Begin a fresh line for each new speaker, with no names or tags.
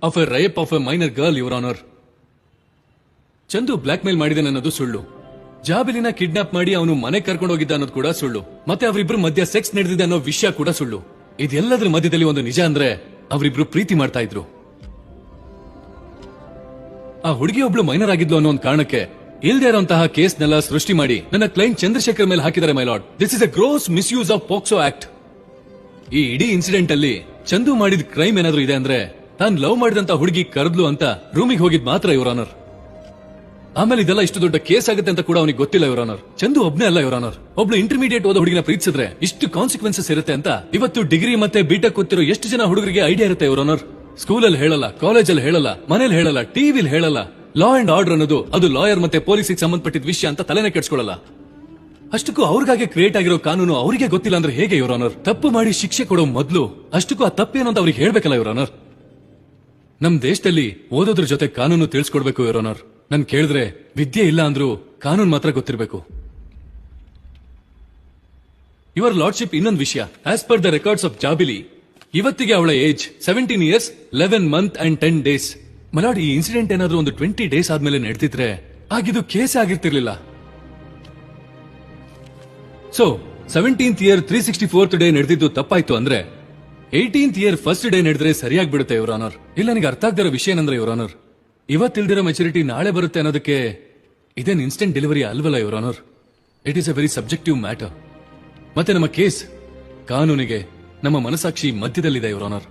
Of a rape of a minor girl, your honour. Chandu blackmail ಮಾಡಿದೆ ಅನ್ನೋದು ಸುಳ್ಳು. ಜಾಬಿಲಿನ kidnap ಮಾಡಿ ಅವನು ಮನೆ ಕರ್ಕೊಂಡು ಹೋಗಿದ್ದ ಅನ್ನೋದು ಕೂಡ ಸುಳ್ಳು. ಮತ್ತೆ ಅವರಿಬ್ರು ಮಧ್ಯ ಸೆಕ್ಸ್ ನಡೆದಿದೆ ಅನ್ನೋ ವಿಷಯ ಕೂಡ ಸುಳ್ಳು. ಇದೆಲ್ಲದರ ಮಧ್ಯದಲ್ಲಿ ಒಂದು ನಿಜ ಅಂದ್ರೆ ಅವರಿಬ್ರು ಪ್ರೀತಿ ಮಾಡ್ತಾ ಇದ್ರು. ಆ ಹುಡುಗಿ ಒಬ್ಳು ಮೈನರ್ ಆಗಿದ್ಲು ಅನ್ನೋ ಒಂದು ಕಾರಣಕ್ಕೆ ಇಲ್ದೇ ಇರುವಂತಹ ಕೇಸ್ನೆಲ್ಲ ಸೃಷ್ಟಿ ಮಾಡಿ ನನ್ನ ಕ್ಲೈಂಟ್ ಚಂದ್ರಶೇಖರ್ ಮೇಲೆ ಹಾಕಿದ್ದಾರೆ my lord. This is a gross misuse of POCSO act. ಈ ಇಡೀ ಇನ್ಸಿಡೆಂಟ್ ಅಲ್ಲಿ ಚಂದು ಮಾಡಿದ ಕ್ರೈಮ್ ಏನಾದ್ರೂ ಇದೆ ಅಂದ್ರೆ ತಾನು ಲವ್ ಮಾಡಿದಂತ ಹುಡುಗಿ ಕರೆದ್ಲು ಅಂತ ರೂಮಿಗೆ ಹೋಗಿದ್ ಮಾತ್ರ, ಯುವರ್ ಆನರ್. ಆಮೇಲೆ ಇದೆಲ್ಲ ಇಷ್ಟು ದೊಡ್ಡ ಕೇಸ್ ಆಗುತ್ತೆ ಅಂತ ಕೂಡ ಅವನಿಗೆ ಗೊತ್ತಿಲ್ಲ, ಯುವರ್ ಆನರ್. ಚಂದು ಒಬ್ನೇ ಅಲ್ಲ, ಯುವರ್ ಆನರ್. ಒಬ್ಳು ಇಂಟರ್ಮೀಡಿಯೇಟ್ ಓದ ಹುಡುಗಿನ ಪ್ರೀತಿಸಿದ್ರೆ ಇಷ್ಟು ಕಾನ್ಸಿಕ್ವೆನ್ಸಸ್ ಇರುತ್ತೆ ಅಂತ ಇವತ್ತು ಡಿಗ್ರಿ ಮತ್ತೆ ಬಿಟೆಕ್ ಓದ್ತಿರೋ ಎಷ್ಟು ಜನ ಹುಡುಗರಿಗೆ ಐಡಿಯಾ ಇರುತ್ತೆ, ಯುವರ್ ಆನರ್. ಸ್ಕೂಲಲ್ಲಿ ಹೇಳಲ್ಲ, ಕಾಲೇಜಲ್ಲಿ ಹೇಳಲ್ಲ, ಮನೇಲಿ ಹೇಳಲ್ಲ, ಟಿವಿಲಿ ಹೇಳಲ್ಲ. ಲಾ ಅಂಡ್ ಆರ್ಡರ್ ಅನ್ನೋದು ಅದು ಲಾಯರ್ ಮತ್ತೆ ಪೊಲೀಸಿಗೆ ಸಂಬಂಧಪಟ್ಟಿದ ವಿಷಯ ಅಂತ ತಲೆನೇ ಕೆಡ್ಸ್ಕೊಳ್ಳಲ್ಲ. ಅಷ್ಟಕ್ಕೂ ಅವ್ರಿಗಾಗೆ ಕ್ರಿಯೇಟ್ ಆಗಿರೋ ಕಾನೂನು ಅವರಿಗೆ ಗೊತ್ತಿಲ್ಲ ಅಂದ್ರೆ ಹೇಗೆ, ಯುವರ್ ಆನರ್? ತಪ್ಪು ಮಾಡಿ ಶಿಕ್ಷೆ ಕೊಡೋ ಮೊದಲು ಅಷ್ಟಕ್ಕೂ ಆ ತಪ್ಪೇನು ಅಂತ ಅವ್ರಿಗೆ ಹೇಳ್ಬೇಕಲ್ಲ, ಯುವರ್ ಆನರ್. ನಮ್ ದೇಶದಲ್ಲಿ ಓದೋದ್ರ ಜೊತೆ ಕಾನೂನು ತಿಳಿಸ್ಕೊಡ್ಬೇಕು, ಯುವರ್ ಆನರ್. ನನ್ ಕೇಳಿದ್ರೆ ವಿದ್ಯೆ ಇಲ್ಲ ಅಂದ್ರೂ ಕಾನೂನು ಮಾತ್ರ ಗೊತ್ತಿರಬೇಕು. ಯುವರ್ ಲಾರ್ಡ್ಶಿಪ್, ಇನ್ನೊಂದು ವಿಷಯ. As per the records of Jabili, ಇವತ್ತಿಗೆ ಅವಳ age 17 years 11 months and 10 days. My lord, ಈ ಇನ್ಸಿಡೆಂಟ್ ಏನಾದ್ರೂ ಒಂದು 20 days ಆದ್ಮೇಲೆ ನಡೆದಿದ್ರೆ ಆಗಿದ್ದು ಕೇಸೇ ಆಗಿರ್ತಿರ್ಲಿಲ್ಲ. So 17th year 364th day ನಡೆದಿದ್ದು ತಪ್ಪಾಯ್ತು ಅಂದ್ರೆ 18th year 1st ಡೇ ನಡೆದ್ರೆ ಸರಿಯಾಗ್ಬಿಡುತ್ತೆ, ಯುವರ್ ಆನರ್. ಇಲ್ಲ, ನನಗೆ ಅರ್ಥ ಆಗದಿರೋ ವಿಷಯ ಏನಂದ್ರೆ, ಯುವರ್ ಆನರ್, ಇವತ್ತಿಲ್ದಿರೋ ಮೆಚುರಿಟಿ ನಾಳೆ ಬರುತ್ತೆ ಅನ್ನೋದಕ್ಕೆ ಇದೇನು ಇನ್ಸ್ಟೆಂಟ್ ಡೆಲಿವರಿ ಅಲ್ವಲ್ಲ, your honour. It is a very subjective matter. ಮತ್ತೆ ನಮ್ಮ ಕೇಸ್ ಕಾನೂನಿಗೆ ನಮ್ಮ ಮನಸಾಕ್ಷಿ ಮಧ್ಯದಲ್ಲಿದೆ, ಯುವರ್ ಆನರ್.